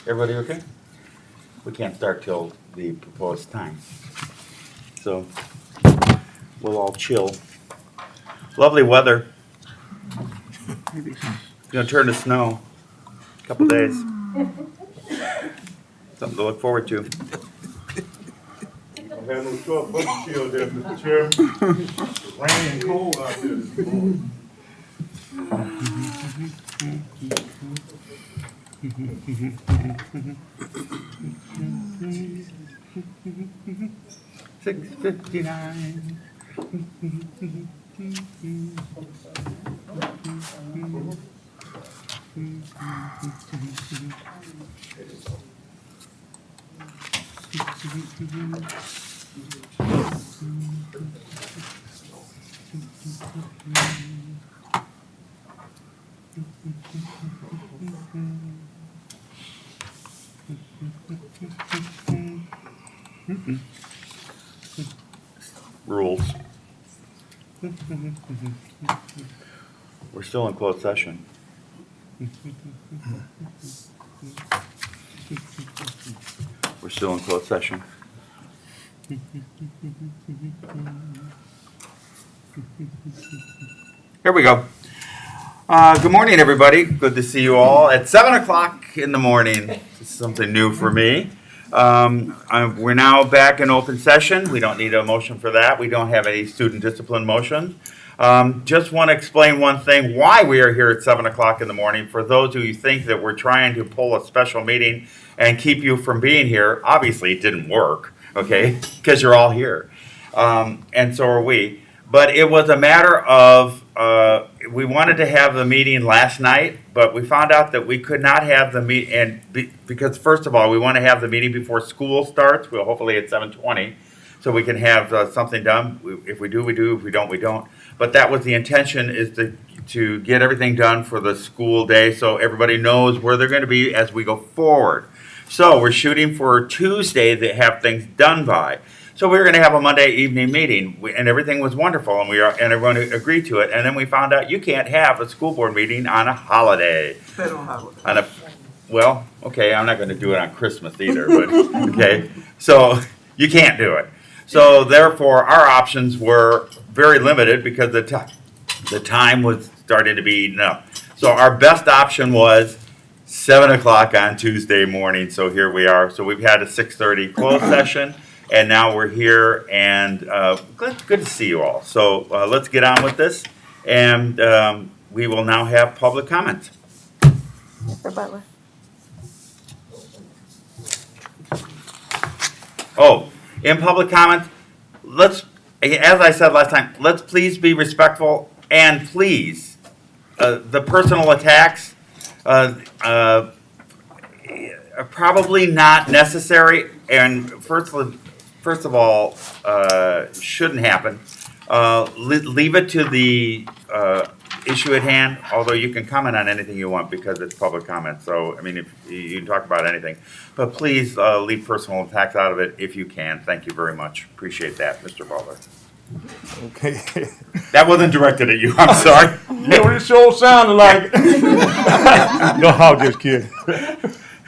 Everybody okay? We can't start till the proposed time. So we'll all chill. Lovely weather. Gonna turn to snow. Couple days. Something to look forward to. I had no choice but to chill there, Mr. Chairman. It's raining and cold out there this morning. 6:59. Rules. We're still in closed session. We're still in closed session. Here we go. Good morning, everybody. Good to see you all at 7 o'clock in the morning. This is something new for me. We're now back in open session. We don't need a motion for that. We don't have any student discipline motion. Just want to explain one thing, why we are here at 7 o'clock in the morning. For those of you who think that we're trying to pull a special meeting and keep you from being here, obviously it didn't work, okay, because you're all here. And so are we. But it was a matter of, we wanted to have the meeting last night, but we found out that we could not have the because first of all, we want to have the meeting before school starts. Well, hopefully at 7:20, so we can have something done. If we do, we do. If we don't, we don't. But that was the intention, is to get everything done for the school day, so everybody knows where they're going to be as we go forward. So we're shooting for Tuesday to have things done by. So we were going to have a Monday evening meeting, and everything was wonderful, and everyone agreed to it. And then we found out you can't have a school board meeting on a holiday. Federal holiday. Well, okay, I'm not going to do it on Christmas either, but okay. So you can't do it. So therefore, our options were very limited because the time was starting to be enough. So our best option was 7 o'clock on Tuesday morning. So here we are. So we've had a 6:30 closed session. And now we're here, and good to see you all. So let's get on with this, and we will now have public comment. Mr. Butler. Oh, in public comment, as I said last time, let's please be respectful, and please, the personal attacks are probably not necessary, and first of all, shouldn't happen. Leave it to the issue at hand, although you can comment on anything you want because it's public comment. So, I mean, if you can talk about anything. But please leave personal attacks out of it if you can. Thank you very much. Appreciate that, Mr. Butler. Okay. That wasn't directed at you. I'm sorry. No, it sure sounded like it. No, I'm just kidding.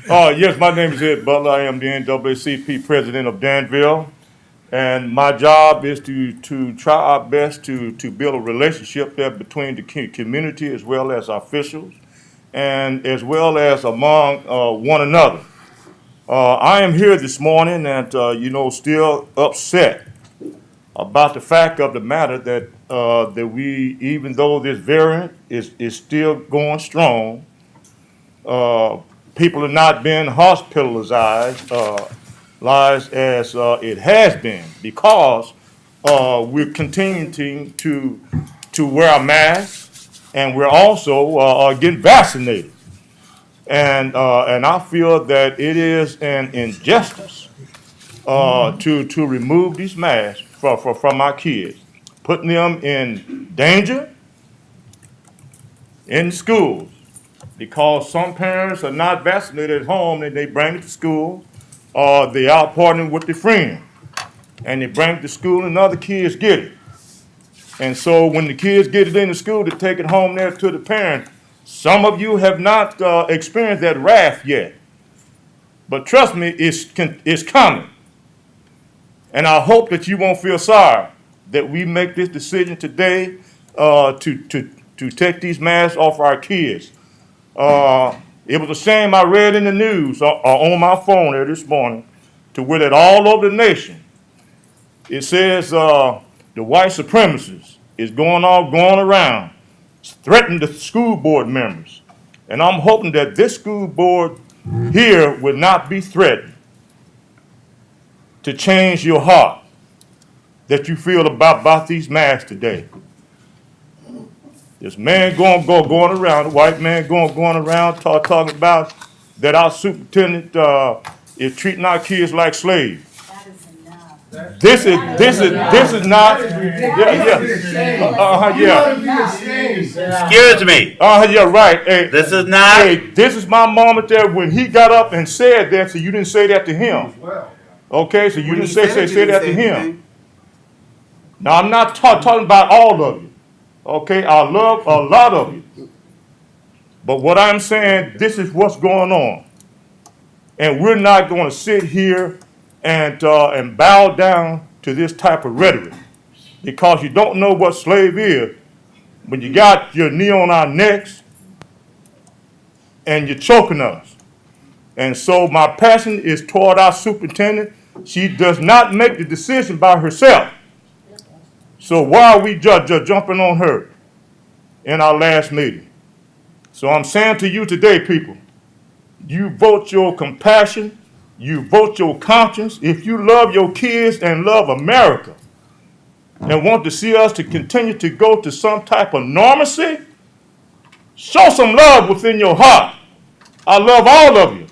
Yes, my name is Ed Butler. I am the NAACP president of Danville. And my job is to try our best to build a relationship there between the community as well as our officials and as well as among one another. I am here this morning and, still upset about the fact of the matter that we, even though this variant is still going strong, people are not being hospitalized as it has been because we're continuing to wear a mask and we're also getting vaccinated. And I feel that it is an injustice to remove these masks from our kids, putting them in danger in schools because some parents are not vaccinated at home and they bring it to school, or they out partying with their friends and they bring it to school and other kids get it. And so when the kids get it into school to take it home there to the parents, some of you have not experienced that wrath yet. But trust me, it's coming. And I hope that you won't feel sorry that we make this decision today to take these masks off our kids. It was a shame I read in the news on my phone there this morning to where that all over the nation, it says the white supremacists is going around threatening the school board members. And I'm hoping that this school board here will not be threatened to change your heart that you feel about these masks today. This man going around, the white man going around talking about that our superintendent is treating our kids like slaves. This is not. Excuse me. Yeah, right. Hey, This is not. Hey, this is my moment there when he got up and said that, so you didn't say that to him. Okay, so you didn't say that to him. Now I'm not talking about all of you. Okay, I love a lot of you. But what I'm saying, this is what's going on. And we're not going to sit here and bow down to this type of rhetoric. Because you don't know what slave is when you got your knee on our necks and you're choking us. And so my passion is toward our superintendent. She does not make the decision by herself. So why are we just jumping on her in our last meeting? So I'm saying to you today, people, you vote your compassion, you vote your conscience. If you love your kids and love America and want to see us to continue to go to some type of normalcy, show some love within your heart. I love all of you.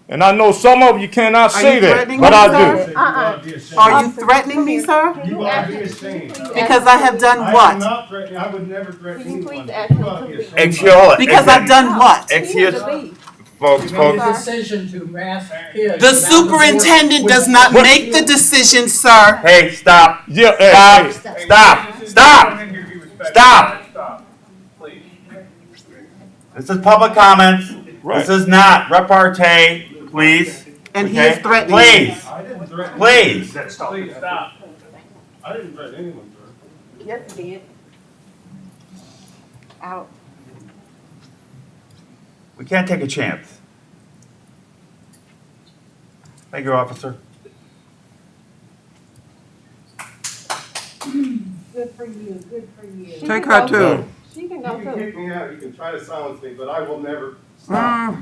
And I know some of you cannot say that, but I do. Are you threatening me, sir? You are being ashamed. Because I have done I am what? not threatening. I would never threaten Can you anyone. please ask him You are to being leave? ashamed. Excuse. Because I've done what? Excuse. Folks. Made a decision to mask kids. The superintendent does not make the decision, sir. Hey, stop. Yeah, Stop. Stop. Stop. Stop. This is public comments. Right. This is not repartee. Please. And he Okay? is threatening. Please. I didn't threaten. Please. Please stop. I didn't threaten anyone, sir. Yes, you did. Out. We can't take a chance. Thank you, officer. Good for you, good for you. Take her too. She can You go can too. kick me out. You can try to silence me, but I will never stop.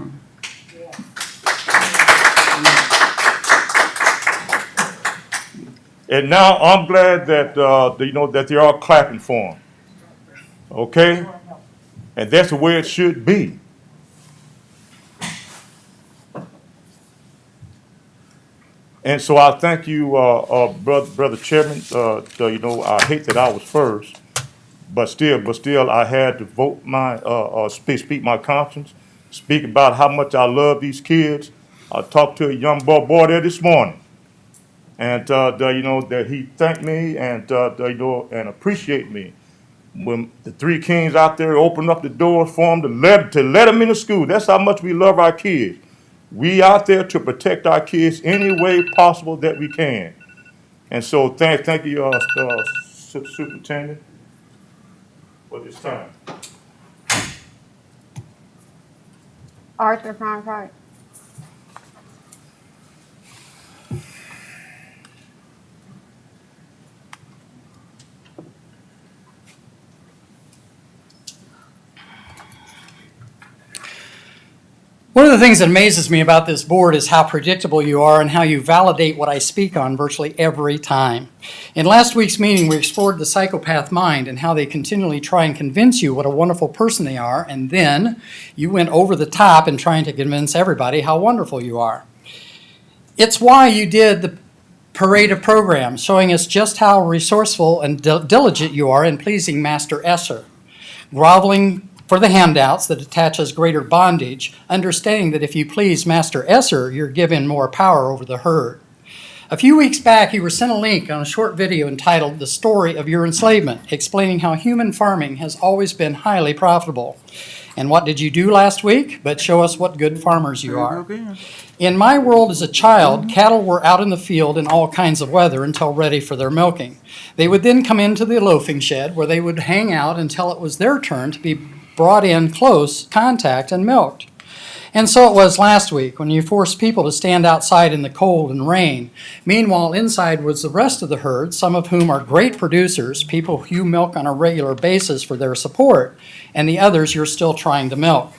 And now I'm glad that that they're all clapping for him. Okay? And that's the way it should be. And so I thank you, brother Chairman. I hate that I was first, but still, I had to vote speak my conscience, speak about how much I love these kids. I talked to a young boy there this morning, and that he thanked me and and appreciate me when the three kings out there opened up the doors for him to let them into school. That's how much we love our kids. We out there to protect our kids any way possible that we can. And so thank you, Superintendent, for this time. Arthur Frank. One of the things that amazes me about this board is how predictable you are and how you validate what I speak on virtually every time. In last week's meeting, we explored the psychopath mind and how they continually try and convince you what a wonderful person they are, and then you went over the top in trying to convince everybody how wonderful you are. It's why you did the parade of programs, showing us just how resourceful and diligent you are in pleasing Master Esser, groveling for the handouts that attaches greater bondage, understanding that if you please Master Esser, you're given more power over the herd. A few weeks back, you were sent a link on a short video entitled The Story of Your Enslavement, explaining how human farming has always been highly profitable. And what did you do last week but show us what good farmers you are? In my world as a child, cattle were out in the field in all kinds of weather until ready for their milking. They would then come into the loafing shed where they would hang out until it was their turn to be brought in close contact and milked. And so it was last week when you forced people to stand outside in the cold and rain. Meanwhile, inside was the rest of the herd, some of whom are great producers, people you milk on a regular basis for their support, and the others you're still trying to milk.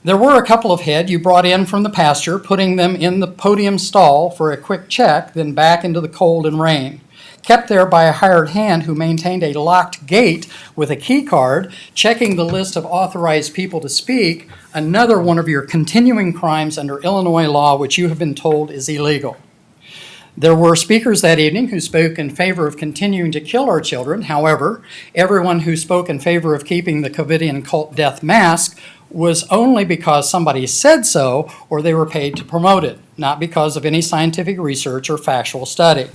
There were a couple of head you brought in from the pasture, putting them in the podium stall for a quick check, then back into the cold and rain. Kept there by a hired hand who maintained a locked gate with a key card, checking the list of authorized people to speak, another one of your continuing crimes under Illinois law, which you have been told is illegal. There were speakers that evening who spoke in favor of continuing to kill our children. However, everyone who spoke in favor of keeping the COVIDian cult death mask was only because somebody said so or they were paid to promote it, not because of any scientific research or factual study.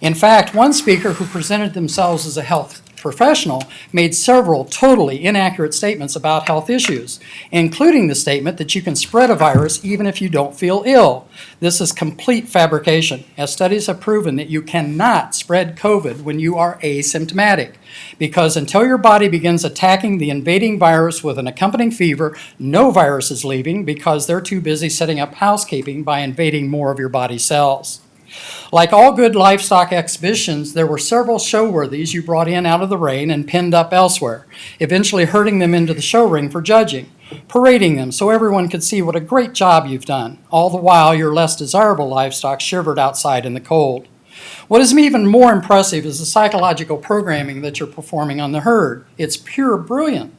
In fact, one speaker who presented themselves as a health professional made several totally inaccurate statements about health issues, including the statement that you can spread a virus even if you don't feel ill. This is complete fabrication, as studies have proven that you cannot spread COVID when you are asymptomatic, because until your body begins attacking the invading virus with an accompanying fever, no virus is leaving because they're too busy setting up housekeeping by invading more of your body cells. Like all good livestock exhibitions, there were several showworthies you brought in out of the rain and pinned up elsewhere, eventually herding them into the show ring for judging, parading them so everyone could see what a great job you've done. All the while, your less desirable livestock shivered outside in the cold. What is even more impressive is the psychological programming that you're performing on the herd. It's pure brilliant.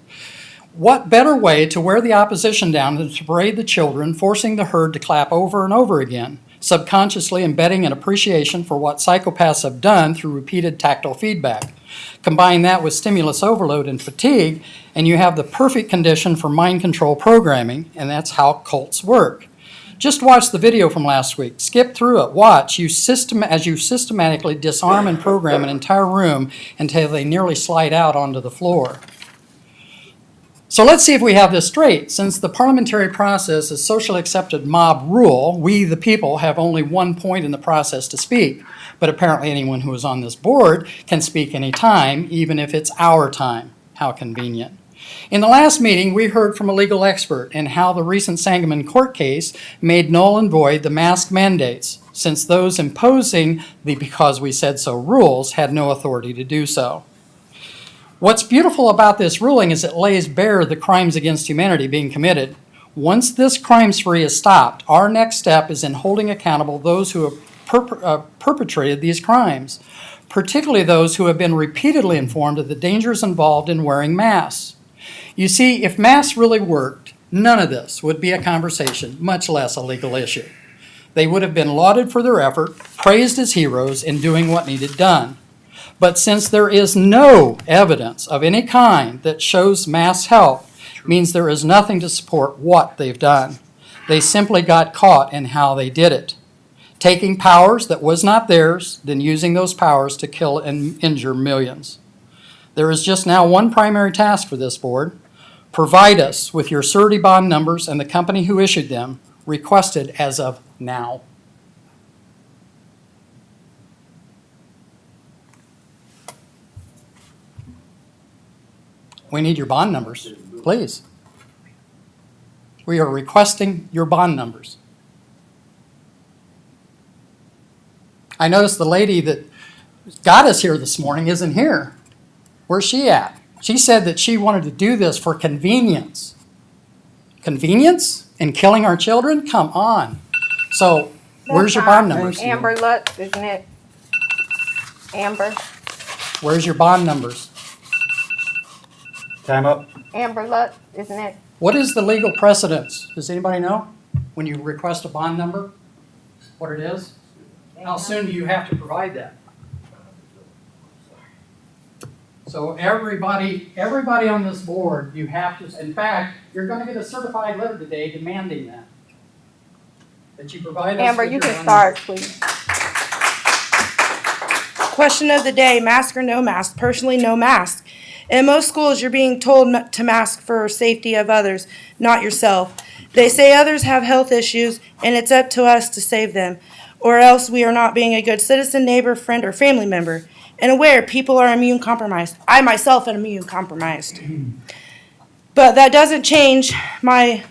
What better way to wear the opposition down than to parade the children, forcing the herd to clap over and over again, subconsciously embedding an appreciation for what psychopaths have done through repeated tactile feedback. Combine that with stimulus overload and fatigue, and you have the perfect condition for mind control programming, and that's how cults work. Just watch the video from last week. Skip through it. Watch as you systematically disarm and program an entire room until they nearly slide out onto the floor. So let's see if we have this straight. Since the parliamentary process is socially accepted mob rule, we, the people, have only one point in the process to speak. But apparently anyone who is on this board can speak any time, even if it's our time. How convenient. In the last meeting, we heard from a legal expert in how the recent Sangamon court case made null and void the mask mandates, since those imposing the because we said so rules had no authority to do so. What's beautiful about this ruling is it lays bare the crimes against humanity being committed. Once this crime spree is stopped, our next step is in holding accountable those who have perpetrated these crimes, particularly those who have been repeatedly informed of the dangers involved in wearing masks. You see, if masks really worked, none of this would be a conversation, much less a legal issue. They would have been lauded for their effort, praised as heroes in doing what needed done. But since there is no evidence of any kind that shows masks help, means there is nothing to support what they've done. They simply got caught in how they did it, taking powers that was not theirs, then using those powers to kill and injure millions. There is just now one primary task for this board. Provide us with your surety bond numbers and the company who issued them, requested as of now. We need your bond numbers, please. We are requesting your bond numbers. I noticed the lady that got us here this morning isn't here. Where's she at? She said that she wanted to do this for convenience. Convenience in killing our children? Come on. So, where's your bond numbers? Amber Lutz, isn't it? Amber, Where's your bond numbers? Time up. Amber Lutz, isn't it? What is the legal precedence? Does anybody know? When you request a bond number, what it is? How soon do you have to provide that? So everybody on this board, you have to, in fact, you're going to get a certified letter today demanding that you provide us Amber, with you your can bond start, please. Question of the day, mask or no mask? Personally, no mask. In most schools, you're being told to mask for safety of others, not yourself. They say others have health issues, and it's up to us to save them, or else we are not being a good citizen, neighbor, friend, or family member. And aware people are immune compromised. I myself am immune compromised. But that doesn't change my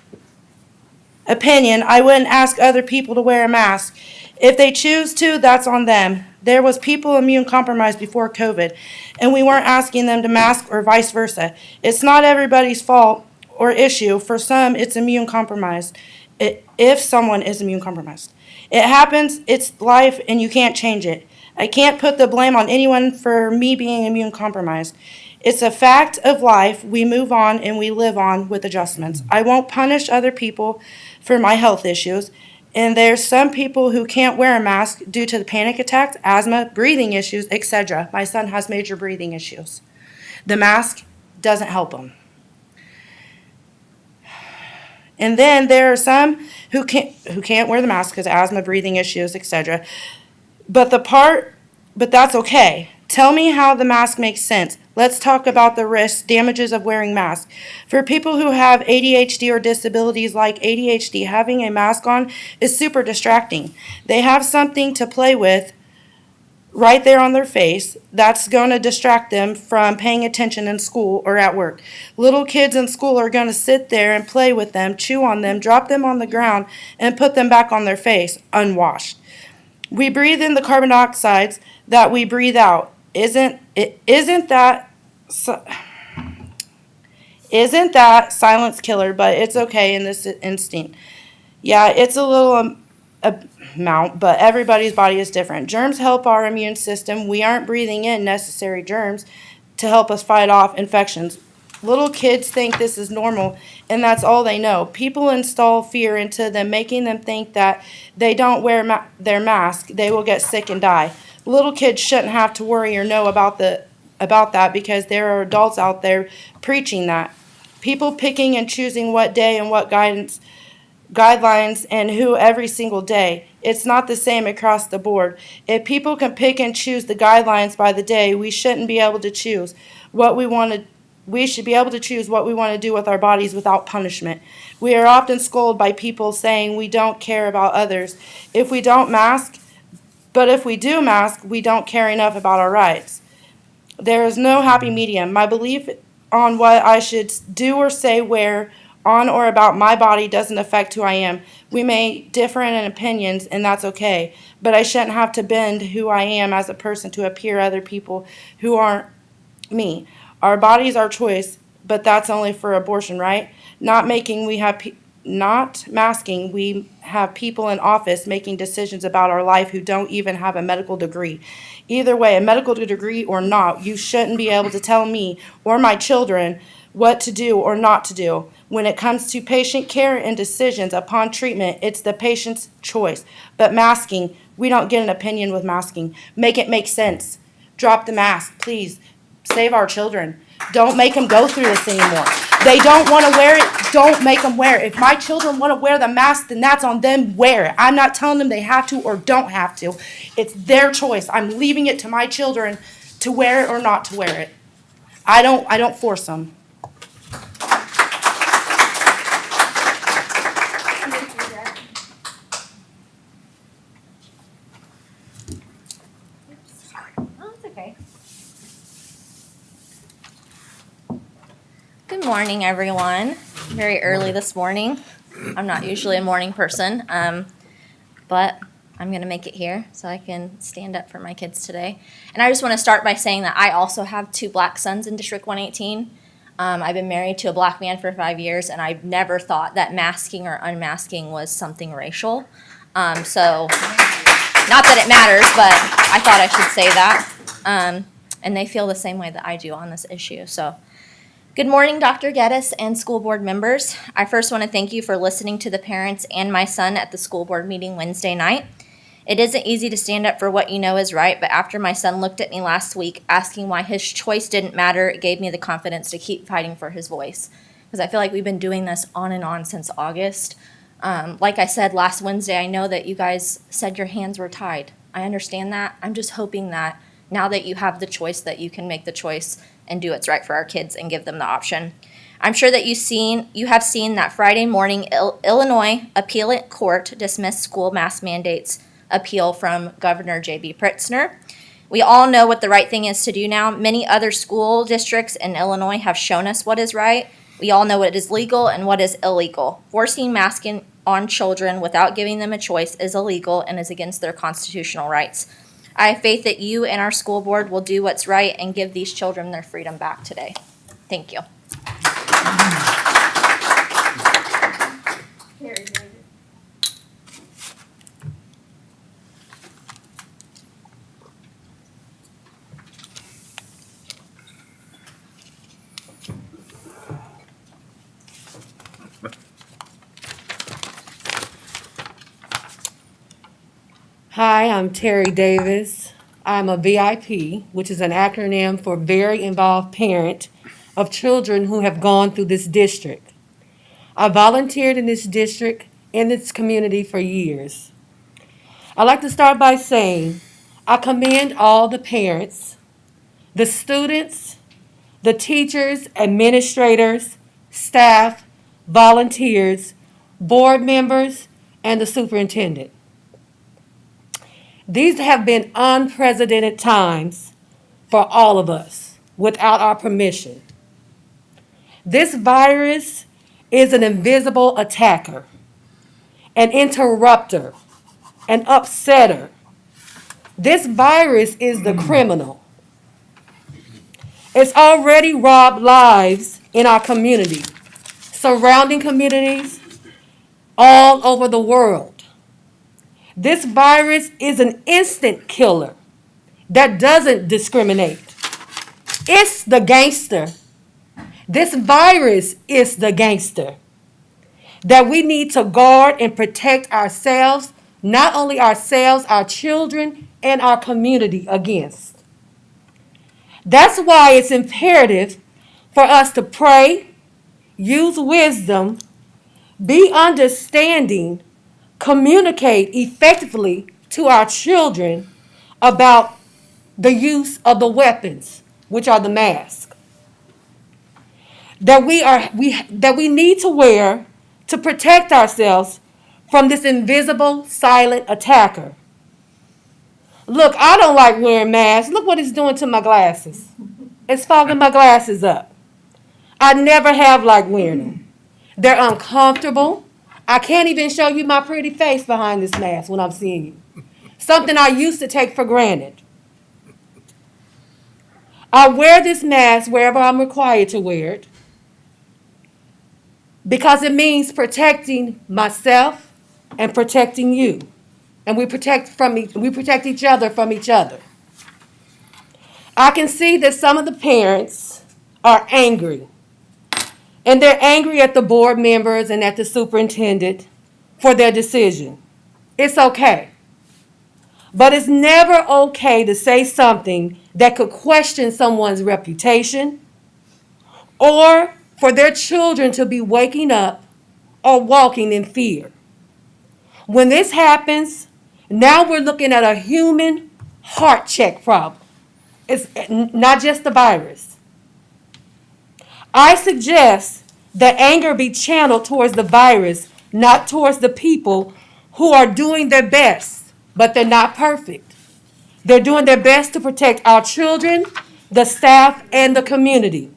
opinion. I wouldn't ask other people to wear a mask. If they choose to, that's on them. There was people immune compromised before COVID, and we weren't asking them to mask or vice versa. It's not everybody's fault or issue. For some, it's immune compromised. If someone is immune compromised, it happens. It's life, and you can't change it. I can't put the blame on anyone for me being immune compromised. It's a fact of life. We move on and we live on with adjustments. I won't punish other people for my health issues. And there's some people who can't wear a mask due to the panic attacks, asthma, breathing issues, etc. My son has major breathing issues. The mask doesn't help him. And then there are some who can't wear the mask because of asthma, breathing issues, etc. But that's okay. Tell me how the mask makes sense. Let's talk about the risks, damages of wearing masks. For people who have ADHD or disabilities like ADHD, having a mask on is super distracting. They have something to play with right there on their face that's going to distract them from paying attention in school or at work. Little kids in school are going to sit there and play with them, chew on them, drop them on the ground, and put them back on their face unwashed. We breathe in the carbon dioxide that we breathe out. Isn't that silence killer? But it's okay in this instinct. Yeah, it's a little amount, but everybody's body is different. Germs help our immune system. We aren't breathing in necessary germs to help us fight off infections. Little kids think this is normal, and that's all they know. People install fear into them, making them think that they don't wear their mask, they will get sick and die. Little kids shouldn't have to worry or know about that because there are adults out there preaching that. People picking and choosing what day and what guidelines and who every single day. It's not the same across the board. If people can pick and choose the guidelines by the day, we shouldn't be able to choose what we want to. We should be able to choose what we want to do with our bodies without punishment. We are often scolded by people saying we don't care about others if we don't mask, but if we do mask, we don't care enough about our rights. There is no happy medium. My belief on what I should do or say wear on or about my body doesn't affect who I am. We may differ in opinions, and that's okay, but I shouldn't have to bend who I am as a person to appear other people who aren't me. Our body's our choice, but that's only for abortion, right? Not masking, we have people in office making decisions about our life who don't even have a medical degree. Either way, a medical degree or not, you shouldn't be able to tell me or my children what to do or not to do. When it comes to patient care and decisions upon treatment, it's the patient's choice. But masking, we don't get an opinion with masking. Make it make sense. Drop the mask, please. Save our children. Don't make them go through this anymore. They don't want to wear it. Don't make them wear it. If my children want to wear the mask, then that's on them. Wear it. I'm not telling them they have to or don't have to. It's their choice. I'm leaving it to my children to wear it or not to wear it. I don't force them. Oh, it's okay. Good morning, everyone. Very early this morning. I'm not usually a morning person, but I'm going to make it here so I can stand up for my kids today. And I just want to start by saying that I also have 2 black sons in District 118. I've been married to a black man for 5 years, and I've never thought that masking or unmasking was something racial. So, not that it matters, but I thought I should say that. And they feel the same way that I do on this issue. So, good morning, Dr. Geddes and school board members. I first want to thank you for listening to the parents and my son at the school board meeting Wednesday night. It isn't easy to stand up for what you know is right, but after my son looked at me last week asking why his choice didn't matter, it gave me the confidence to keep fighting for his voice. Because I feel like we've been doing this on and on since August. Like I said last Wednesday, I know that you guys said your hands were tied. I understand that. I'm just hoping that now that you have the choice, that you can make the choice and do what's right for our kids and give them the option. I'm sure that you have seen that Friday morning Illinois Appellate Court dismissed school mask mandates appeal from Governor J.B. Pritzker. We all know what the right thing is to do now. Many other school districts in Illinois have shown us what is right. We all know what is legal and what is illegal. Forcing masking on children without giving them a choice is illegal and is against their constitutional rights. I have faith that you and our school board will do what's right and give these children their freedom back today. Thank you. Hi, I'm Terry Davis. I'm a VIP, which is an acronym for Very Involved Parent of children who have gone through this district. I volunteered in this district, in this community for years. I'd like to start by saying I commend all the parents, the students, the teachers, administrators, staff, volunteers, board members, and the superintendent. These have been unprecedented times for all of us without our permission. This virus is an invisible attacker, an interrupter, an upsetter. This virus is the criminal. It's already robbed lives in our community, surrounding communities all over the world. This virus is an instant killer that doesn't discriminate. It's the gangster. This virus is the gangster that we need to guard and protect ourselves, not only ourselves, our children, and our community against. That's why it's imperative for us to pray, use wisdom, be understanding, communicate effectively to our children about the use of the weapons, which are the masks, that we need to wear to protect ourselves from this invisible, silent attacker. Look, I don't like wearing masks. Look what it's doing to my glasses. It's fogging my glasses up. I never have liked wearing them. They're uncomfortable. I can't even show you my pretty face behind this mask when I'm seeing you. Something I used to take for granted. I wear this mask wherever I'm required to wear it because it means protecting myself and protecting you. And we protect each other from each other. I can see that some of the parents are angry. And they're angry at the board members and at the superintendent for their decision. It's okay. But it's never okay to say something that could question someone's reputation or for their children to be waking up or walking in fear. When this happens, now we're looking at a human heart check problem. It's not just the virus. I suggest that anger be channeled towards the virus, not towards the people who are doing their best, but they're not perfect. They're doing their best to protect our children, the staff, and the community.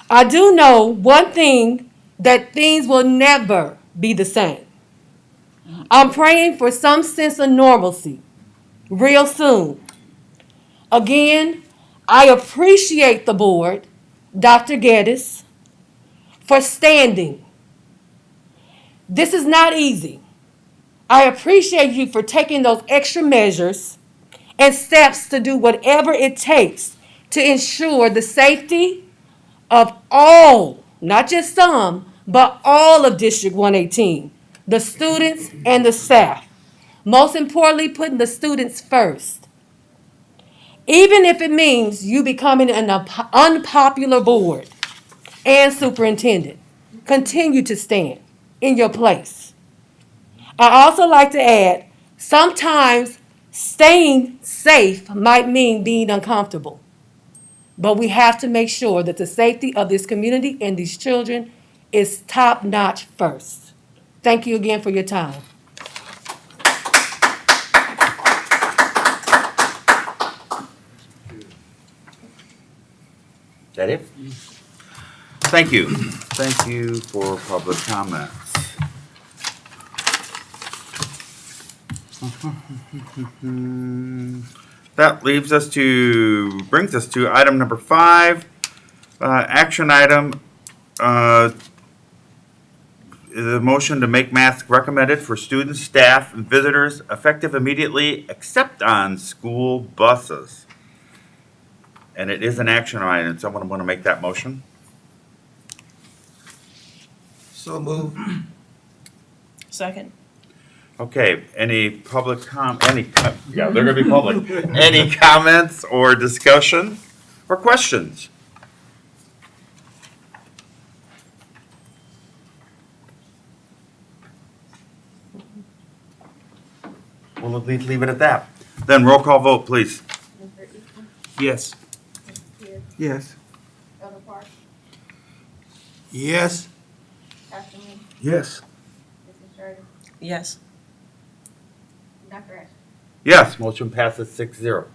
I do know one thing, that things will never be the same. I'm praying for some sense of normalcy real soon. Again, I appreciate the board, Dr. Geddes, for standing. This is not easy. I appreciate you for taking those extra measures and steps to do whatever it takes to ensure the safety of all, not just some, but all of District 118, the students and the staff. Most importantly, putting the students first. Even if it means you becoming an unpopular board and superintendent, continue to stand in your place. I also like to add, sometimes staying safe might mean being uncomfortable. But we have to make sure that the safety of this community and these children is top-notch first. Thank you again for your time. Is that it? Thank you. Thank you for public comments. That brings us to item number 5, action item, the motion to make masks recommended for students, staff, and visitors effective immediately except on school buses. And it is an action item. Someone want to make that motion? So move. Second. Okay, any public yeah, they're gonna be public. Any comments or discussion or questions? We'll at least leave it at that. Then roll call vote, please. Yes. Yes. Yes. Yes. Yes. Yes, motion passes 6-0.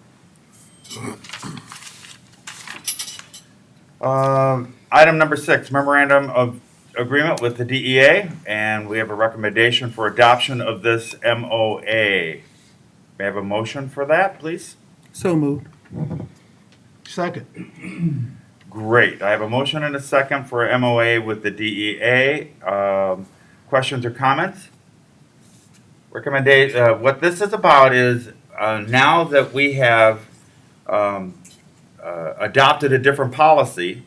Item number 6, memorandum of agreement with the DEA, and we have a recommendation for adoption of this MOA. May I have a motion for that, please? So moved. Second. Great. I have a motion and a second for MOA with the DEA. Questions or comments? Recommendation. What this is about is now that we have adopted a different policy,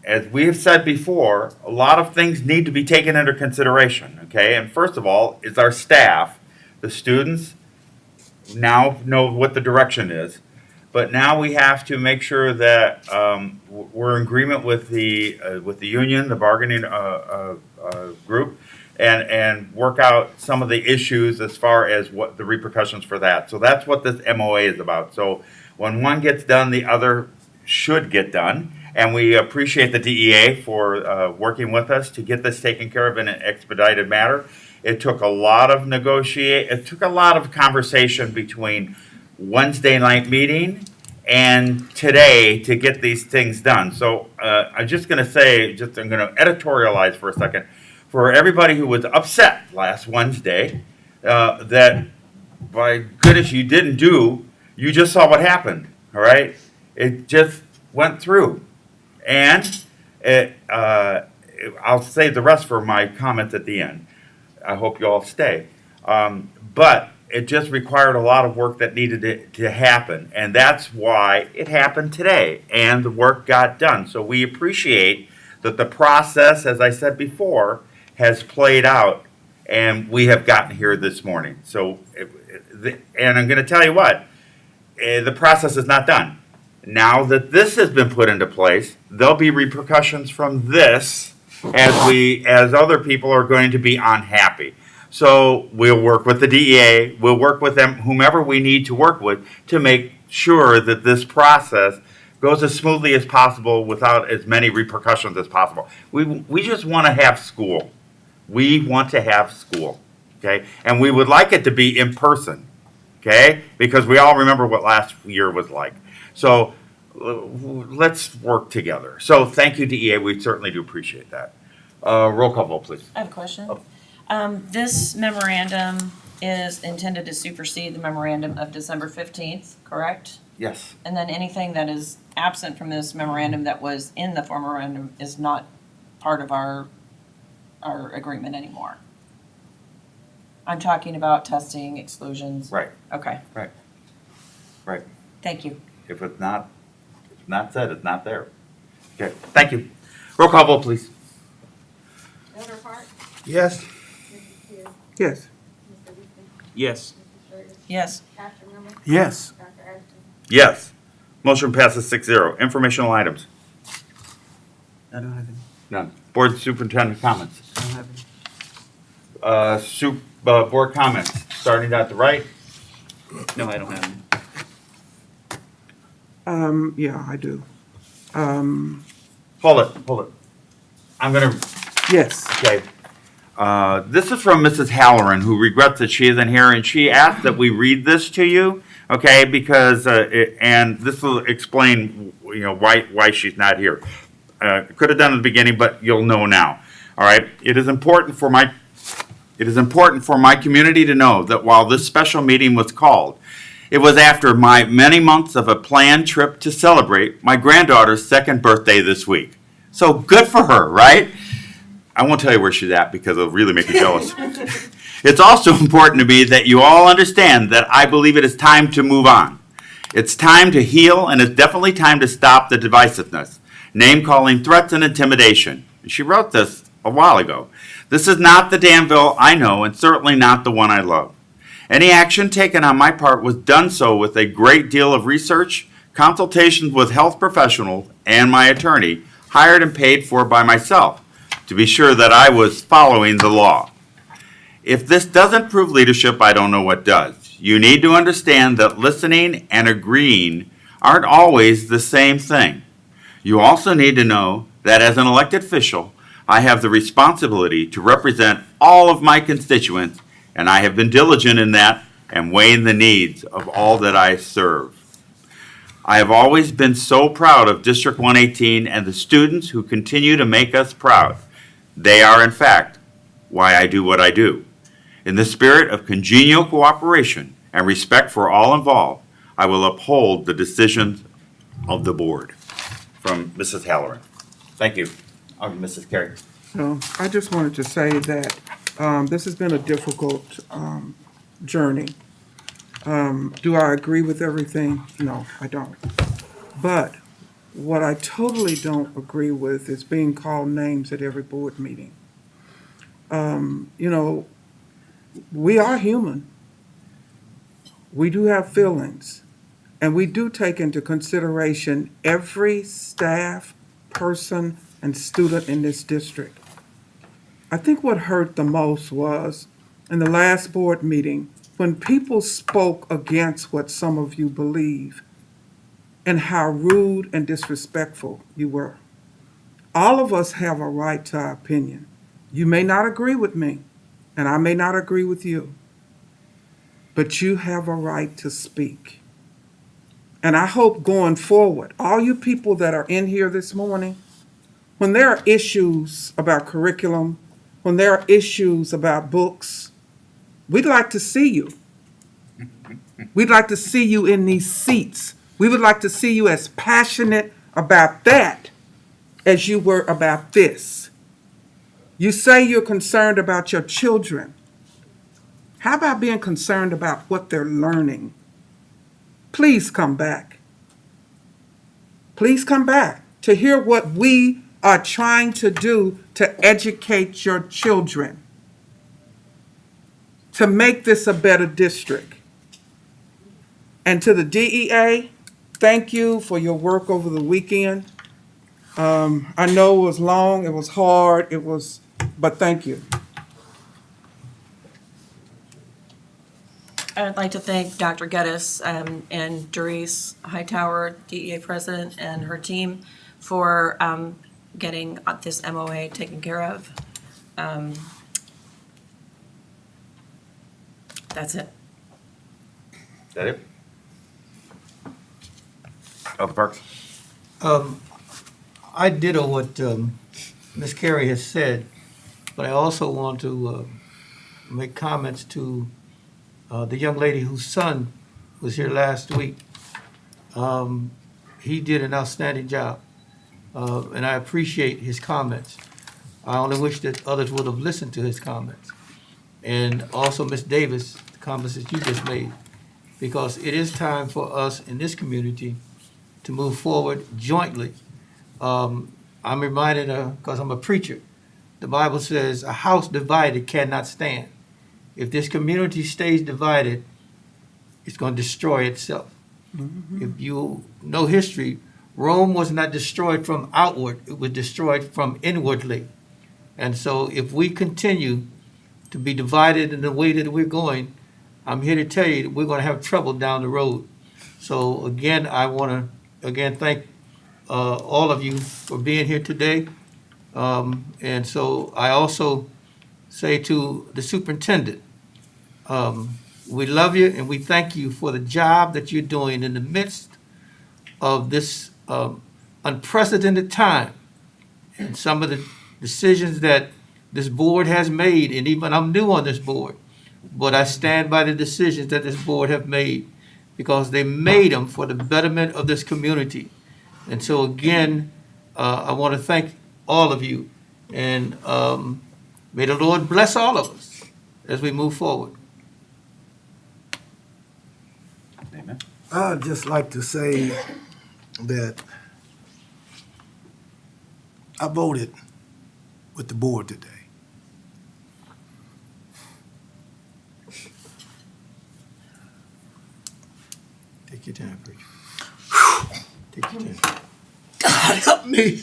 as we have said before, a lot of things need to be taken into consideration. Okay, and first of all is our staff. The students now know what the direction is. But now we have to make sure that we're in agreement with the union, the bargaining group, and work out some of the issues as far as what the repercussions for that. So that's what this MOA is about. So when one gets done, the other should get done. And we appreciate the DEA for working with us to get this taken care of in an expedited manner. It took a lot of conversation between Wednesday night meeting and today to get these things done. So I'm just going to say, I'm going to editorialize for a second. For everybody who was upset last Wednesday, that by goodness you didn't do, you just saw what happened, all right? It just went through. And I'll save the rest for my comments at the end. I hope you all stay. But it just required a lot of work that needed to happen. And that's why it happened today. And the work got done. So we appreciate that the process, as I said before, has played out. And we have gotten here this morning. So, and I'm going to tell you what, the process is not done. Now that this has been put into place, there'll be repercussions from this as other people are going to be unhappy. So we'll work with the DEA, we'll work with them, whomever we need to work with, to make sure that this process goes as smoothly as possible without as many repercussions as possible. We just want to have school. We want to have school, okay? And we would like it to be in person, okay? Because we all remember what last year was like. So let's work together. So thank you, DEA. We certainly do appreciate that. Roll call vote, please. I have a question. Oh. This memorandum is intended to supersede the memorandum of December 15th, correct? Yes. And then anything that is absent from this memorandum that was in the former memorandum is not part of our agreement anymore. I'm talking about testing, exclusions. Right. Okay, Right. thank you. If it's not said, it's not there. Okay, thank you. Roll call vote, please. Yes. Yes. Yes. Yes. Yes. Yes. Motion passes 6-0. Informational items. I don't have any. None. Board superintendent comments. I don't have any. Board comments, starting at the right. No, I don't have any. Yeah, I do. Hold it. I'm gonna, Yes. okay. This is from Mrs. Halloran, who regrets that she isn't here, and she asked that we read this to you, okay, because, and this will explain, why she's not here. Could have done it at the beginning, but you'll know now, all right? It is important for my community to know that while this special meeting was called, it was after my many months of a planned trip to celebrate my granddaughter's second birthday this week. So good for her, right? I won't tell you where she's at because it'll really make you jealous. It's also important to me that you all understand that I believe it is time to move on. It's time to heal, and it's definitely time to stop the divisiveness, name-calling, threats, and intimidation. She wrote this a while ago. This is not the Danville I know, and certainly not the one I love. Any action taken on my part was done so with a great deal of research, consultations with health professionals, and my attorney, hired and paid for by myself, to be sure that I was following the law. If this doesn't prove leadership, I don't know what does. You need to understand that listening and agreeing aren't always the same thing. You also need to know that as an elected official, I have the responsibility to represent all of my constituents, and I have been diligent in that and weighing the needs of all that I serve. I have always been so proud of District 118 and the students who continue to make us proud. They are, in fact, why I do what I do. In the spirit of congenial cooperation and respect for all involved, I will uphold the decisions of the board. From Mrs. Halloran. Thank you. Mrs. Carey. I just wanted to say that this has been a difficult journey. Do I agree with everything? No, I don't. But what I totally don't agree with is being called names at every board meeting. We are human. We do have feelings. And we do take into consideration every staff, person, and student in this district. I think what hurt the most was in the last board meeting when people spoke against what some of you believe and how rude and disrespectful you were. All of us have a right to our opinion. You may not agree with me, and I may not agree with you, but you have a right to speak. And I hope going forward, all you people that are in here this morning, when there are issues about curriculum, when there are issues about books, we'd like to see you. We'd like to see you in these seats. We would like to see you as passionate about that as you were about this. You say you're concerned about your children. How about being concerned about what they're learning? Please come back. Please come back to hear what we are trying to do to educate your children, to make this a better district. And to the DEA, thank you for your work over the weekend. I know it was long, it was hard, but thank you. I'd like to thank Dr. Geddes and Doris Hightower, DEA president, and her team for getting this MOA taken care of. That's it. Is that it? Other Parks? I ditto what Ms. Carey has said, but I also want to make comments to the young lady whose son was here last week. He did an outstanding job, and I appreciate his comments. I only wish that others would have listened to his comments. And also Ms. Davis, the comments that you just made, because it is time for us in this community to move forward jointly. I'm reminded, because I'm a preacher, the Bible says, a house divided cannot stand. If this community stays divided, it's going to destroy itself. Mm-hmm. If you know history, Rome was not destroyed from outward, it was destroyed from inwardly. And so if we continue to be divided in the way that we're going, I'm here to tell you that we're going to have trouble down the road. So again, I want to thank all of you for being here today. And so I also say to the superintendent, we love you and we thank you for the job that you're doing in the midst of this unprecedented time. And some of the decisions that this board has made, and even I'm new on this board, but I stand by the decisions that this board have made because they made them for the betterment of this community. And so again, I want to thank all of you, and may the Lord bless all of us as we move forward. Amen. I'd just like to say that I voted with the board today. Take your time, preacher. Take your time. God help me.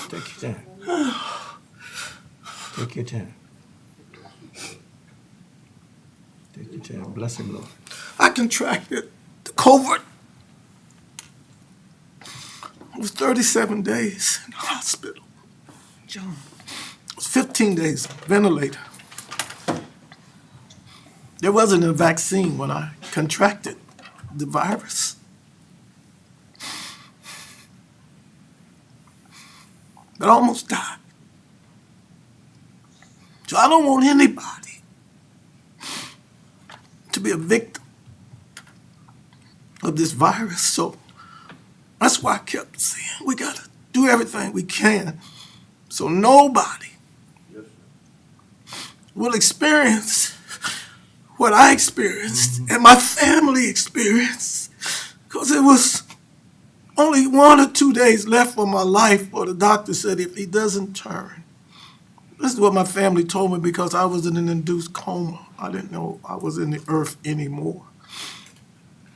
Take your time. Take your time. Take your time. Bless him, Lord. I contracted the COVID. It was 37 days in the hospital. It was 15 days ventilator. There wasn't a vaccine when I contracted the virus. But I almost died. So I don't want anybody to be a victim of this virus. So that's why I kept saying we got to do everything we can so nobody will experience what I experienced and my family experienced, because it was only 1 or 2 days left for my life, or the doctor said if he doesn't turn. This is what my family told me because I was in an induced coma. I didn't know I was in the earth anymore.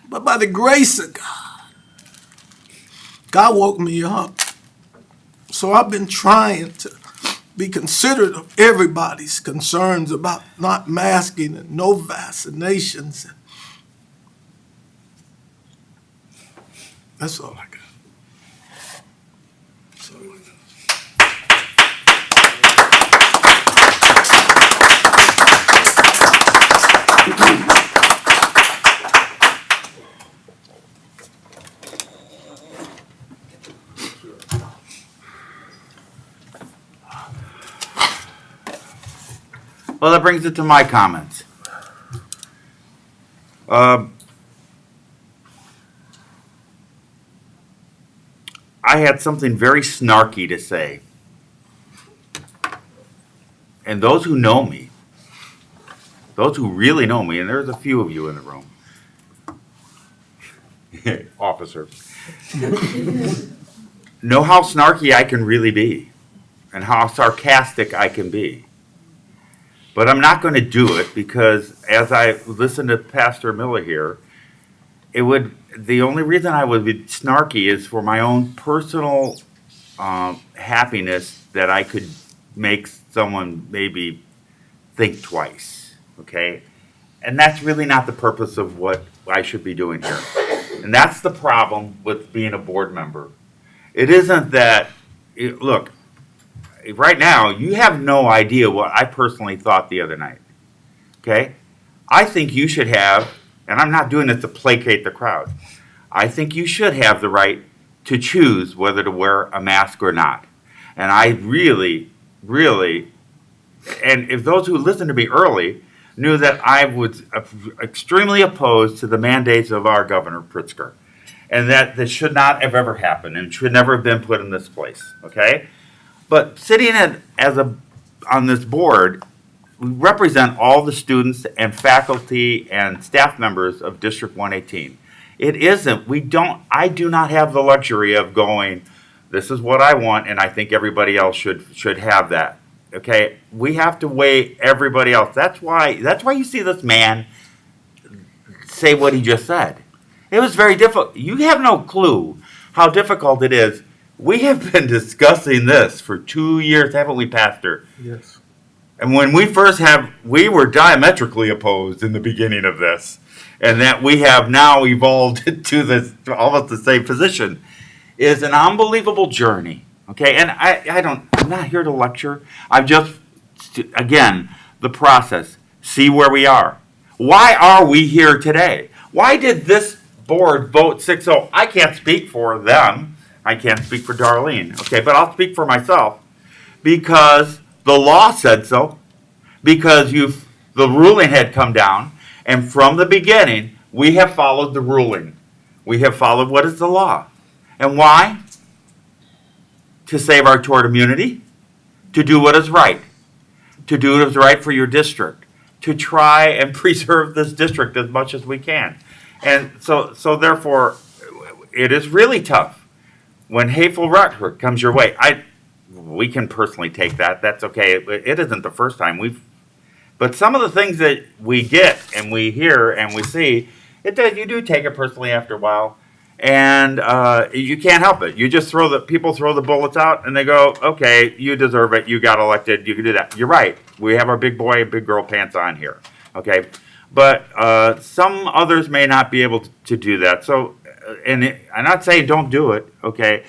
But by the grace of God, God woke me up. So I've been trying to be considerate of everybody's concerns about not masking and no vaccinations. That's all I got. That's all I got. Well, that brings it to my comments. I had something very snarky to say. And those who know me, those who really know me, and there's a few of you in the room, officers, know how snarky I can really be and how sarcastic I can be. But I'm not going to do it because as I listen to Pastor Miller here, the only reason I would be snarky is for my own personal happiness that I could make someone maybe think twice, okay? And that's really not the purpose of what I should be doing here. And that's the problem with being a board member. It isn't that, look, right now, you have no idea what I personally thought the other night, okay? I think you should have, and I'm not doing this to placate the crowd, I think you should have the right to choose whether to wear a mask or not. And I really, and if those who listened to me early knew that I was extremely opposed to the mandates of our Governor Pritzker, and that this should not have ever happened and should never have been put in this place, okay? But sitting on this board, we represent all the students and faculty and staff members of District 118. It isn't, I do not have the luxury of going, this is what I want and I think everybody else should have that, okay? We have to weigh everybody else. That's why you see this man say what he just said. It was very difficult. You have no clue how difficult it is. We have been discussing this for 2 years, haven't we, Pastor? Yes. And when we were diametrically opposed in the beginning of this, and that we have now evolved to this almost the same position. is an unbelievable journey, okay? And I'm not here to lecture. I'm just, again, the process. See where we are. Why are we here today? Why did this board vote 6-0? I can't speak for them. I can't speak for Darlene, okay? But I'll speak for myself because the law said so, because the ruling had come down, and from the beginning, we have followed the ruling. We have followed what is the law. And why? To save our tort immunity, to do what is right, to do what is right for your district, to try and preserve this district as much as we can. And so therefore, it is really tough when hateful rhetoric comes your way. We can personally take that. That's okay. It isn't the first time but some of the things that we get and we hear and we see, you do take it personally after a while, and you can't help it. You just people throw the bullets out, and they go, okay, you deserve it. You got elected. You can do that. You're right. We have our big boy and big girl pants on here, okay? But some others may not be able to do that. So, I'm not saying don't do it, okay?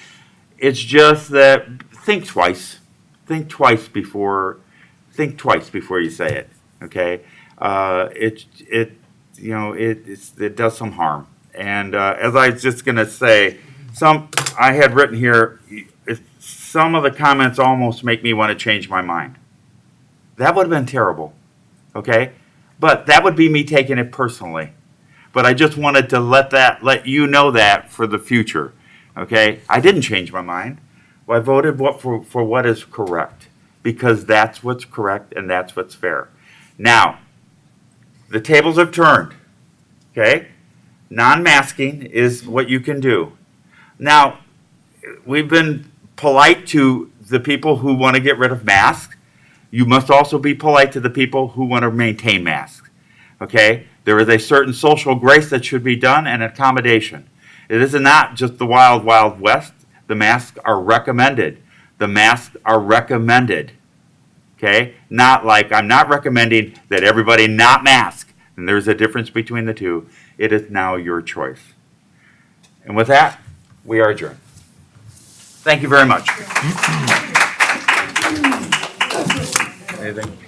It's just that think twice. Think twice before you say it. Okay, it does some harm. And as I was just gonna say, I had written here, some of the comments almost make me want to change my mind. That would have been terrible. Okay, but that would be me taking it personally. But I just wanted to let you know that for the future. Okay, I didn't change my mind. Well, I voted for what is correct, because that's what's correct and that's what's fair. Now, the tables have turned, okay? Non-masking is what you can do. Now, we've been polite to the people who want to get rid of masks. You must also be polite to the people who want to maintain masks, okay? There is a certain social grace that should be done and accommodation. It is not just the wild, wild west. The masks are recommended. The masks are recommended. Okay? Not like I'm not recommending that everybody not mask. And there's a difference between the two. It is now your choice. And with that, we are adjourned. Thank you very much. Anything?